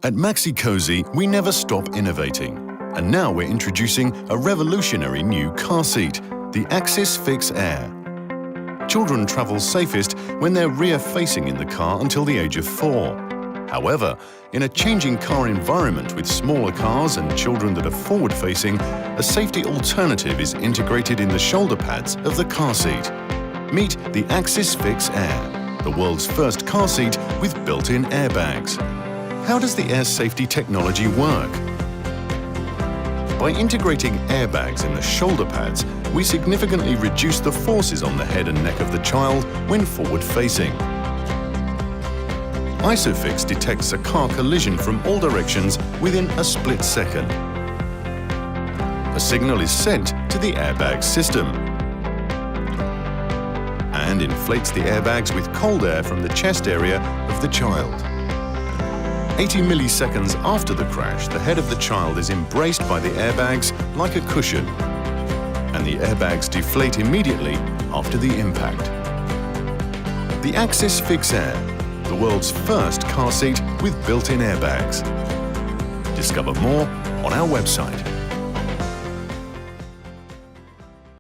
At Maxi-Cosi, we never stop innovating. And now we're introducing a revolutionary new car seat, the AxissFix Air. Children travel safest when they're rear-facing in the car until the age of 4. However, in a changing car environment with smaller cars and children that are forward-facing, a safety alternative is integrated in the shoulder pads of the car seat. Meet the AxissFix Air, the world's first car seat with built-in airbags. How does the air safety technology work? By integrating airbags in the shoulder pads, we significantly reduce the forces on the head and neck of the child when forward-facing. AxissFix detects a car collision from all directions within a split second. A signal is sent to the airbag system and inflates the airbags with cold air from the chest area of the child. 80 milliseconds after the crash, the head of the child is embraced by the airbags like a cushion, and the airbags deflate immediately after the impact. The AxissFix Air, the world's first car seat with built-in airbags. Discover more on our website.